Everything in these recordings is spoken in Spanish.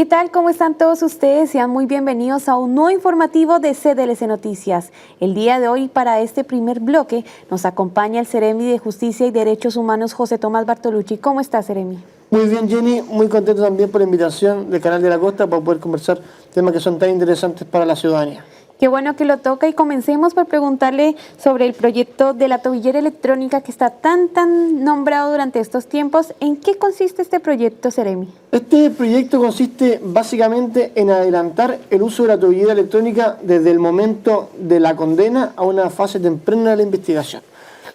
¿Qué tal? ¿Cómo están todos ustedes? Sean muy bienvenidos a un nuevo informativo de CDLC Noticias. El día de hoy, para este primer bloque, nos acompaña el Seremi de Justicia y Derechos Humanos, José Tomás Bartolucci. ¿Cómo está, Seremi? Muy bien, Jenny, muy contento también por la invitación del Canal de la Costa para poder conversar temas que son tan interesantes para la ciudadanía. Qué bueno que lo toca y comencemos por preguntarle sobre el proyecto de la tobillera electrónica que está tan nombrado durante estos tiempos. ¿En qué consiste este proyecto, Seremi? Este proyecto consiste básicamente en adelantar el uso de la tobillera electrónica desde el momento de la condena a una fase temprana de la investigación.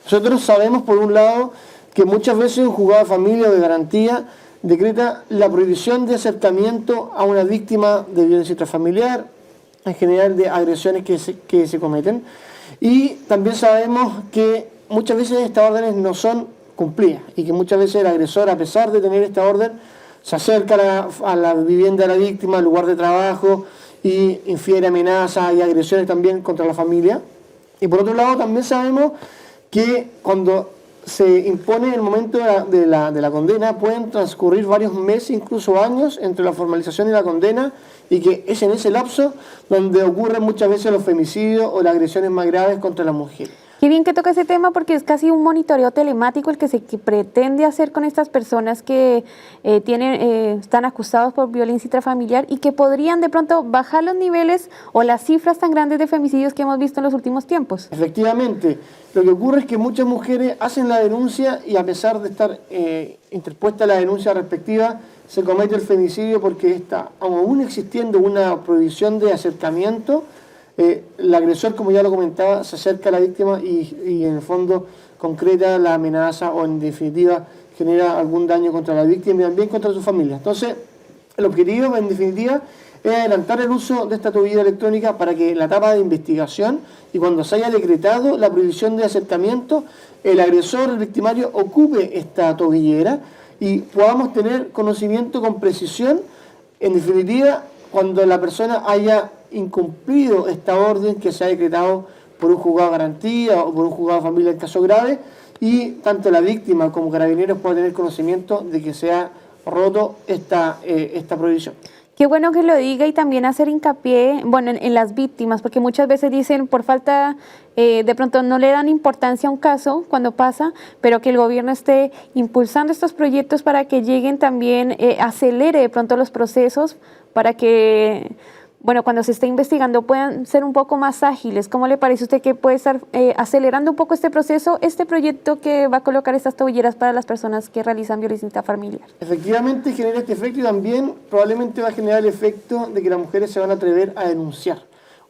Nosotros sabemos, por un lado, que muchas veces un juzgado de familia o de garantía decreta la prohibición de acercamiento a una víctima de violencia intrafamiliar, en general de agresiones que se cometen, y también sabemos que muchas veces estas órdenes no son cumplidas y que muchas veces el agresor, a pesar de tener esta orden, se acerca a la vivienda de la víctima, al lugar de trabajo, y infiere amenazas y agresiones también contra la familia. Y por otro lado también sabemos que cuando se impone el momento de la condena, pueden transcurrir varios meses, incluso años, entre la formalización y la condena, y que es en ese lapso donde ocurren muchas veces los femicidios o las agresiones más graves contra la mujer. Qué bien que toca ese tema porque es casi un monitoreo telemático el que se pretende hacer con estas personas que están acusados por violencia intrafamiliar y que podrían de pronto bajar los niveles o las cifras tan grandes de femicidios que hemos visto en los últimos tiempos. Efectivamente, lo que ocurre es que muchas mujeres hacen la denuncia y a pesar de estar interpuesta la denuncia respectiva, se comete el femicidio porque está aún existiendo una prohibición de acercamiento. El agresor, como ya lo comentaba, se acerca a la víctima y en el fondo concreta la amenaza o en definitiva genera algún daño contra la víctima y también contra su familia. Entonces, el objetivo en definitiva es adelantar el uso de esta tobillera electrónica para que en la etapa de investigación y cuando se haya decretado la prohibición de acercamiento, el agresor, el victimario, ocupe esta tobillera y podamos tener conocimiento con precisión, en definitiva, cuando la persona haya incumplido esta orden que se ha decretado por un juzgado de garantía o por un juzgado de familia en caso grave, y tanto la víctima como carabineros puedan tener conocimiento de que se ha roto esta prohibición. Qué bueno que lo diga y también hacer hincapié, bueno, en las víctimas, porque muchas veces dicen por falta, de pronto no le dan importancia a un caso cuando pasa, pero que el gobierno esté impulsando estos proyectos para que lleguen también, acelere de pronto los procesos para que, bueno, cuando se esté investigando puedan ser un poco más ágiles. ¿Cómo le parece a usted que puede estar acelerando un poco este proceso, este proyecto que va a colocar estas tobilleras para las personas que realizan violencia intrafamiliar? Efectivamente genera este efecto y también probablemente va a generar el efecto de que las mujeres se van a atrever a denunciar.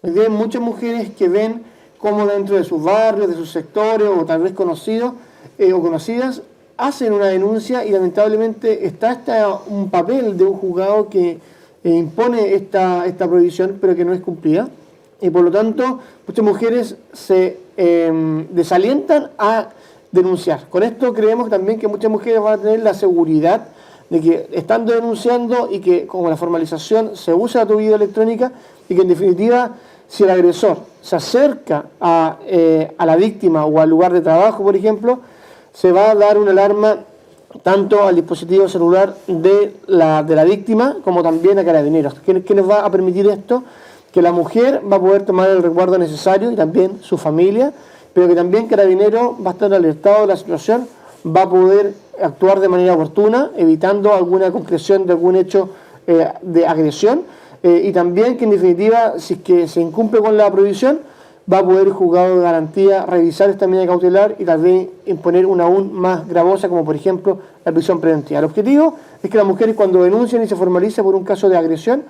Hoy día hay muchas mujeres que ven cómo dentro de sus barrios, de sus sectores o tal vez conocidos o conocidas hacen una denuncia y lamentablemente está un papel de un juzgado que impone esta prohibición pero que no es cumplida y por lo tanto muchas mujeres se desalientan a denunciar. Con esto creemos también que muchas mujeres van a tener la seguridad de que estando denunciando y que con la formalización se usa la tobillera electrónica y que en definitiva si el agresor se acerca a la víctima o al lugar de trabajo, por ejemplo, se va a dar una alarma tanto al dispositivo celular de la víctima como también a carabineros. ¿Qué nos va a permitir esto? Que la mujer va a poder tomar el resguardo necesario y también su familia, pero que también carabinero va a estar alertado de la situación, va a poder actuar de manera oportuna, evitando alguna concreción de algún hecho de agresión y también que en definitiva, si es que se incumple con la prohibición, va a poder el juzgado de garantía revisar esta medida cautelar y tal vez imponer una aún más gravosa, como por ejemplo la prisión preventiva. El objetivo es que las mujeres cuando denuncian y se formalicen por un caso de agresión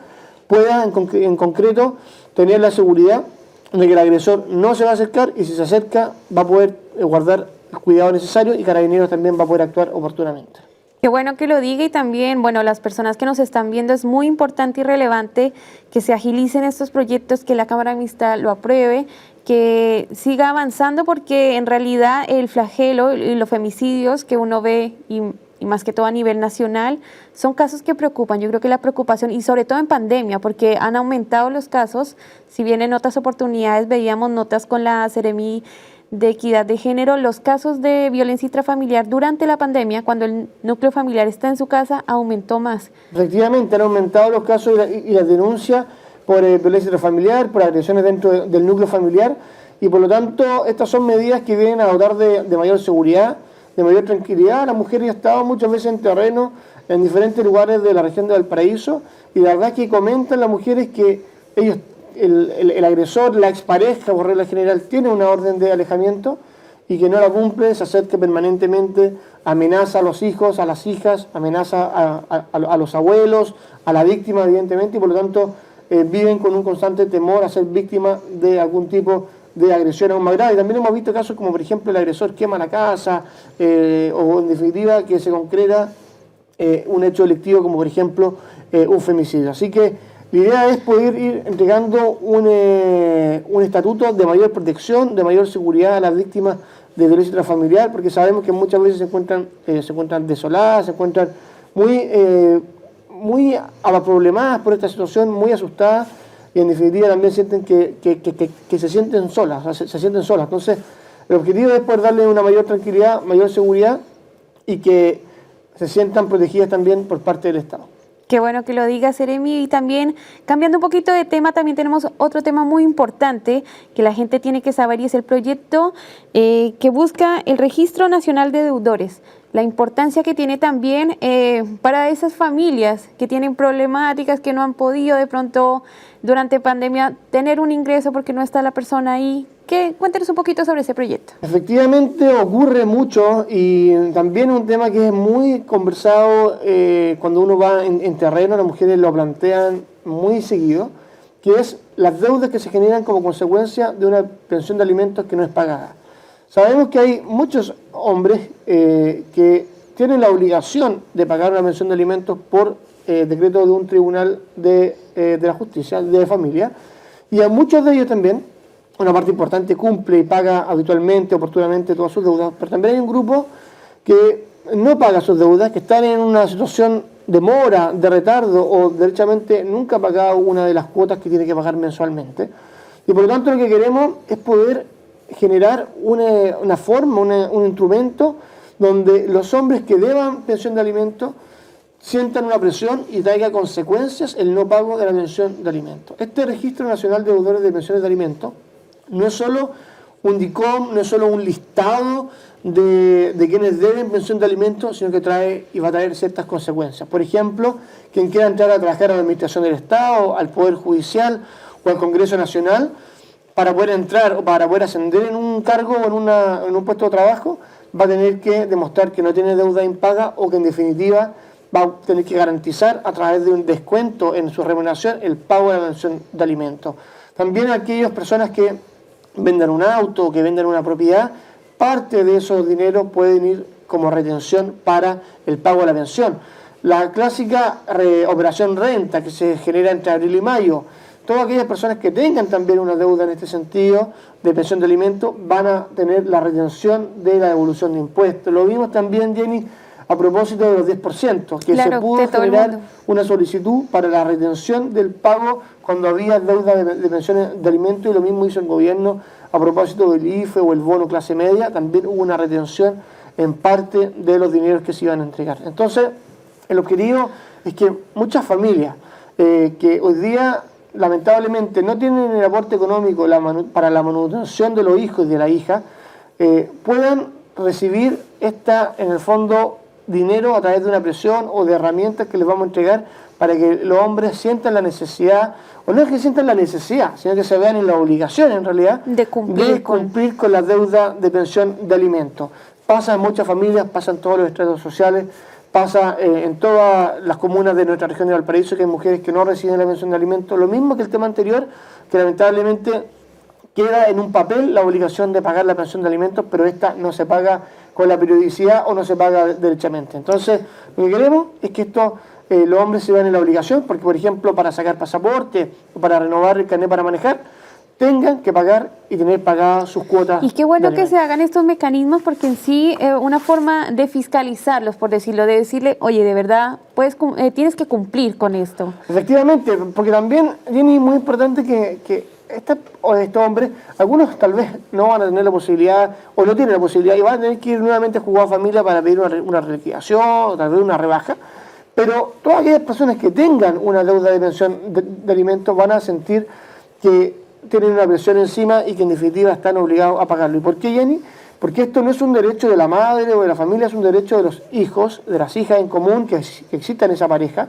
puedan en concreto tener la seguridad de que el agresor no se va a acercar y si se acerca va a poder guardar el cuidado necesario y carabineros también va a poder actuar oportunamente. Qué bueno que lo diga y también, bueno, las personas que nos están viendo es muy importante y relevante que se agilicen estos proyectos, que la Cámara Mixta lo apruebe, que siga avanzando porque en realidad el flagelo y los femicidios que uno ve y más que todo a nivel nacional son casos que preocupan. Yo creo que la preocupación y sobre todo en pandemia porque han aumentado los casos, si bien en otras oportunidades veíamos notas con la Seremi de equidad de género, los casos de violencia intrafamiliar durante la pandemia, cuando el núcleo familiar está en su casa, aumentó más. Efectivamente, han aumentado los casos y las denuncias por violencia intrafamiliar, por agresiones dentro del núcleo familiar, y por lo tanto estas son medidas que vienen a dotar de mayor seguridad, de mayor tranquilidad. Las mujeres han estado muchas veces en terreno en diferentes lugares de la región de Valparaíso, y la verdad es que comentan las mujeres que ellos, el agresor, la expareja, por regla general, tiene una orden de alejamiento y que no la cumple, se acerca permanentemente, amenaza a los hijos, a las hijas, amenaza a los abuelos, a la víctima, evidentemente, y por lo tanto viven con un constante temor a ser víctima de algún tipo de agresión aún más grave. Y también hemos visto casos como, por ejemplo, el agresor quema la casa, o en definitiva que se concreta un hecho delictivo como, por ejemplo, un femicidio. Así que la idea es poder ir entregando un estatuto de mayor protección, de mayor seguridad a las víctimas de violencia intrafamiliar, porque sabemos que muchas veces se encuentran desoladas, se encuentran muy aproblemadas por esta situación, muy asustadas, y en definitiva también sienten que se sienten solas, o sea, se sienten solas. Entonces, el objetivo es poder darle una mayor tranquilidad, mayor seguridad, y que se sientan protegidas también por parte del Estado. Qué bueno que lo digas, Seremi. Y también, cambiando un poquito de tema, también tenemos otro tema muy importante que la gente tiene que saber, y es el proyecto que busca el Registro Nacional de Deudores. La importancia que tiene también para esas familias que tienen problemáticas, que no han podido de pronto durante pandemia tener un ingreso porque no está la persona ahí. Cuéntanos un poquito sobre ese proyecto. Efectivamente ocurre mucho, y también un tema que es muy conversado cuando uno va en terreno, las mujeres lo plantean muy seguido, que es las deudas que se generan como consecuencia de una pensión de alimentos que no es pagada. Sabemos que hay muchos hombres que tienen la obligación de pagar una pensión de alimentos por decreto de un tribunal de la justicia, de familia, y a muchos de ellos también, una parte importante cumple y paga habitualmente, oportunamente todas sus deudas, pero también hay un grupo que no paga sus deudas, que están en una situación de mora, de retardo, o derechamente nunca ha pagado una de las cuotas que tiene que pagar mensualmente. Y por lo tanto lo que queremos es poder generar una forma, un instrumento donde los hombres que deban pensión de alimentos sientan una presión y traiga consecuencias el no pago de la pensión de alimentos. Este Registro Nacional de Deudores de Pensiones de Alimentos no es solo un DICOM, no es solo un listado de quienes deben pensión de alimentos, sino que trae y va a traer ciertas consecuencias. Por ejemplo, quien quiera entrar a trabajar a la Administración del Estado, al Poder Judicial o al Congreso Nacional, para poder entrar o para poder ascender en un cargo o en un puesto de trabajo, va a tener que demostrar que no tiene deuda impaga, o que en definitiva va a tener que garantizar a través de un descuento en su remuneración el pago de la pensión de alimentos. También aquellas personas que vendan un auto o que vendan una propiedad, parte de esos dineros pueden ir como retención para el pago de la pensión. La clásica operación renta que se genera entre abril y mayo, todas aquellas personas que tengan también una deuda en este sentido de pensión de alimentos van a tener la retención de la devolución de impuestos. Lo vimos también, Jenny, a propósito de los 10%, que claro, se pudo generar una solicitud para la retención del pago cuando había deuda de pensiones de alimentos, y lo mismo hizo el gobierno a propósito del IFE o el bono clase media. También hubo una retención en parte de los dineros que se iban a entregar. Entonces, el objetivo es que muchas familias que hoy día lamentablemente no tienen el aporte económico para la manutención de los hijos y de la hija, puedan recibir en el fondo, dinero a través de una presión o de herramientas que les vamos a entregar para que los hombres sientan la necesidad, o no es que sientan la necesidad, sino que se vean en la obligación en realidad de cumplir con la deuda de pensión de alimentos. Pasa en muchas familias, pasa en todos los estratos sociales, pasa en todas las comunas de nuestra región de Valparaíso, que hay mujeres que no reciben la pensión de alimentos. Lo mismo que el tema anterior, que lamentablemente queda en un papel la obligación de pagar la pensión de alimentos, pero esta no se paga con la periodicidad o no se paga derechamente. Entonces, lo que queremos es que los hombres se vean en la obligación, porque, por ejemplo, para sacar pasaporte o para renovar el carnet para manejar, tengan que pagar y tener pagadas sus cuotas. Y qué bueno que se hagan estos mecanismos, porque en sí una forma de fiscalizarlos, por decirlo, de decirle, oye, de verdad, tienes que cumplir con esto. Efectivamente, porque también, Jenny, es muy importante que estos hombres, algunos tal vez no van a tener la posibilidad, o no tienen la posibilidad, y van a tener que ir nuevamente a Juzgado de Familia para pedir una liquidación, o tal vez una rebaja, pero todas aquellas personas que tengan una deuda de pensión de alimentos van a sentir que tienen una presión encima y que en definitiva están obligados a pagarlo. ¿Y por qué, Jenny? Porque esto no es un derecho de la madre o de la familia, es un derecho de los hijos, de las hijas en común que exista en esa pareja,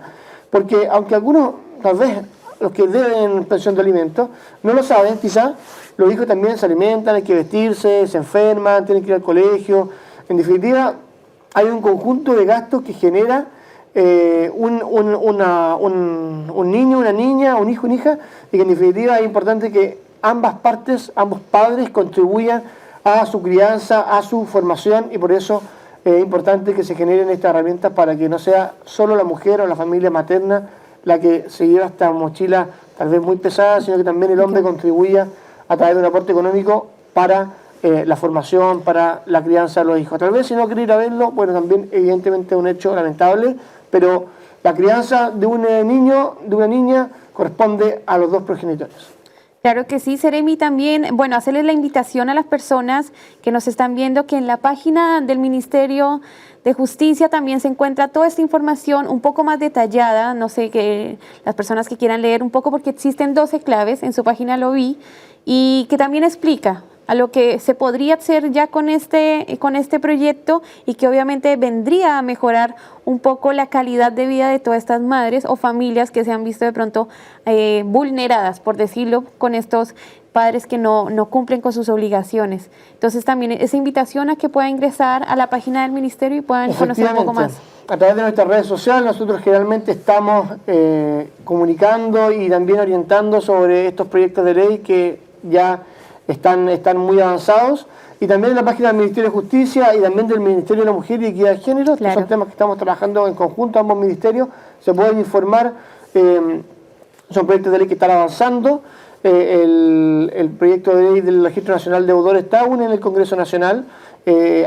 porque aunque algunos, tal vez los que deben pensión de alimentos, no lo saben, quizás los hijos también se alimentan, hay que vestirse, se enferman, tienen que ir al colegio. En definitiva, hay un conjunto de gastos que genera un niño, una niña, un hijo, una hija, y que en definitiva es importante que ambas partes, ambos padres contribuyan a su crianza, a su formación, y por eso es importante que se generen estas herramientas para que no sea solo la mujer o la familia materna la que se lleva esta mochila tal vez muy pesada, sino que también el hombre contribuya a través de un aporte económico para la formación, para la crianza de los hijos. Tal vez si no quiere ir a verlo, bueno, también evidentemente es un hecho lamentable, pero la crianza de un niño, de una niña, corresponde a los dos progenitores. Claro que sí, Seremi, también, bueno, hacerles la invitación a las personas que nos están viendo que en la página del Ministerio de Justicia también se encuentra toda esta información un poco más detallada, no sé, que las personas que quieran leer un poco, porque existen 12 claves, en su página lo vi, y que también explica a lo que se podría hacer ya con este proyecto y que obviamente vendría a mejorar un poco la calidad de vida de todas estas madres o familias que se han visto de pronto vulneradas, por decirlo, con estos padres que no cumplen con sus obligaciones. Entonces también esa invitación a que puedan ingresar a la página del Ministerio y puedan conocer un poco más. A través de nuestras redes sociales nosotros generalmente estamos comunicando y también orientando sobre estos proyectos de ley que ya están muy avanzados, y también en la página del Ministerio de Justicia y también del Ministerio de la Mujer y Equidad de Género. Claro. Estos son temas que estamos trabajando en conjunto, ambos ministerios, se pueden informar, son proyectos de ley que están avanzando. El proyecto de ley del Registro Nacional de Deudores está aún en el Congreso Nacional,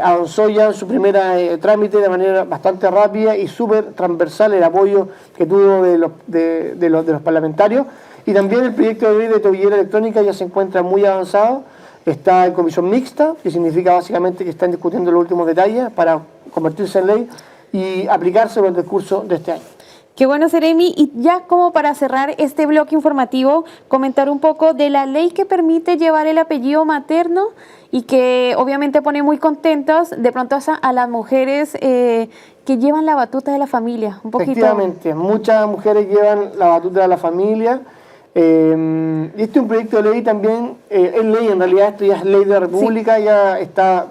avanzó ya en su primera trámite de manera bastante rápida y súper transversal el apoyo que tuvo de los parlamentarios. Y también el proyecto de ley de tobillera electrónica ya se encuentra muy avanzado, está en comisión mixta, que significa básicamente que están discutiendo los últimos detalles para convertirse en ley y aplicarse durante el curso de este año. Qué bueno, Seremi. Y ya como para cerrar este bloque informativo, comentar un poco de la ley que permite llevar el apellido materno y que obviamente pone muy contentos de pronto a las mujeres que llevan la batuta de la familia. Un poquito. Efectivamente, muchas mujeres llevan la batuta de la familia. Y este es un proyecto de ley también, es ley en realidad, esto ya es ley de la República, sí. Ya está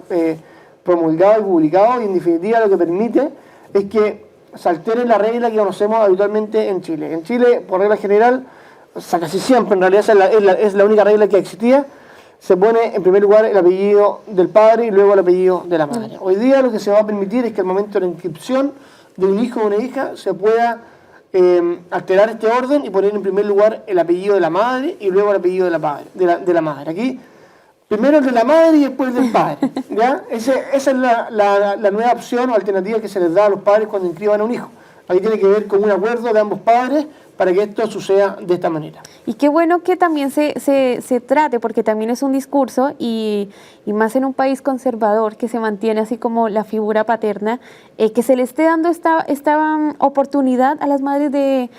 promulgado y publicado, y en definitiva lo que permite es que se altere la regla que conocemos habitualmente en Chile. En Chile, por regla general, o sea, casi siempre, en realidad es la única regla que existía, se pone en primer lugar el apellido del padre y luego el apellido de la madre. Hoy día lo que se va a permitir es que al momento de la inscripción de un hijo o una hija se pueda alterar este orden y poner en primer lugar el apellido de la madre y luego el apellido de la madre. Aquí, primero el de la madre y después el del padre. ¿Ya? Esa es la nueva opción o alternativa que se les da a los padres cuando inscriban a un hijo. Aquí tiene que ver con un acuerdo de ambos padres para que esto suceda de esta manera. Y qué bueno que también se trate, porque también es un discurso y más en un país conservador que se mantiene así como la figura paterna, que se le esté dando esta oportunidad a las madres de,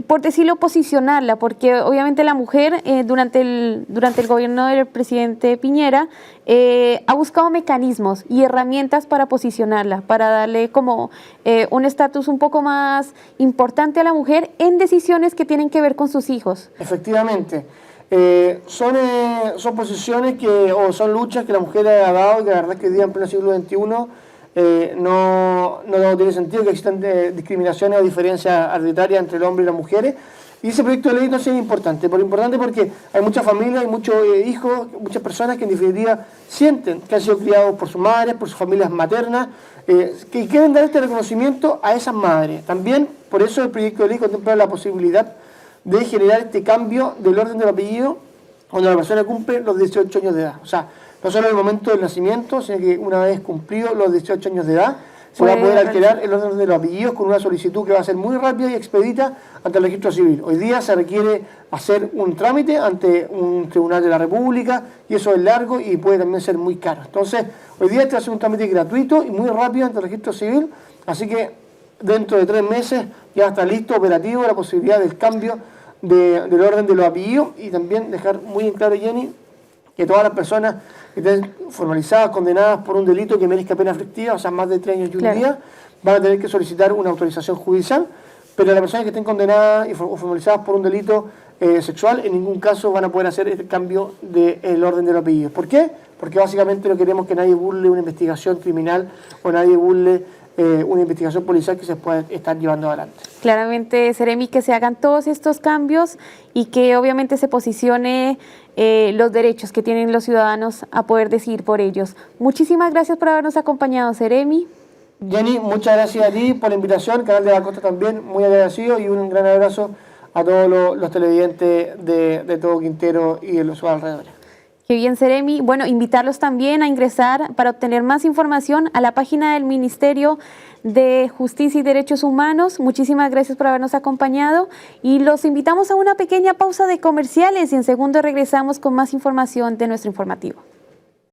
por decirlo, posicionarla, porque obviamente la mujer durante el gobierno del presidente Piñera ha buscado mecanismos y herramientas para posicionarla, para darle como un estatus un poco más importante a la mujer en decisiones que tienen que ver con sus hijos. Efectivamente. Son posiciones o son luchas que la mujer ha dado y que la verdad es que hoy día en pleno siglo XXI no tiene sentido que existan discriminaciones o diferencias arbitrarias entre el hombre y las mujeres. Y ese proyecto de ley no es importante. Importante porque hay muchas familias, hay muchos hijos, muchas personas que en definitiva sienten que han sido criados por sus madres, por sus familias maternas, que quieren dar este reconocimiento a esas madres. También por eso el proyecto de ley contempla la posibilidad de generar este cambio del orden del apellido cuando la persona cumple los 18 años de edad. O sea, no solo en el momento del nacimiento, sino que una vez cumplidos los 18 años de edad, se va a poder Puede alterar el orden de los apellidos con una solicitud que va a ser muy rápida y expedita ante el registro civil. Hoy día se requiere hacer un trámite ante un tribunal de la República y eso es largo y puede también ser muy caro. Entonces, hoy día este va a ser un trámite gratuito y muy rápido ante el registro civil, así que dentro de 3 meses ya está listo, operativo, la posibilidad del cambio del orden de los apellidos y también dejar muy en claro, Jenny, que todas las personas que estén formalizadas, condenadas por un delito que merezca pena efectiva, o sea, más de 3 años y un día, van a tener que solicitar una autorización judicial, pero las personas que estén condenadas o formalizadas por un delito sexual, en ningún caso van a poder hacer este cambio del orden de los apellidos. ¿Por qué? Porque básicamente no queremos que nadie burle una investigación criminal o nadie burle una investigación policial que se pueda estar llevando adelante. Claramente, Seremi, que se hagan todos estos cambios y que obviamente se posicione los derechos que tienen los ciudadanos a poder decidir por ellos. Muchísimas gracias por habernos acompañado, Seremi. Jenny, muchas gracias a ti por la invitación, Canal de la Costa también, muy agradecido y un gran abrazo a todos los televidentes de todo Quintero y de los alrededores. Qué bien, Seremi. Bueno, invitarlos también a ingresar para obtener más información a la página del Ministerio de Justicia y Derechos Humanos. Muchísimas gracias por habernos acompañado y los invitamos a una pequeña pausa de comerciales y en segundo regresamos con más información de nuestro informativo.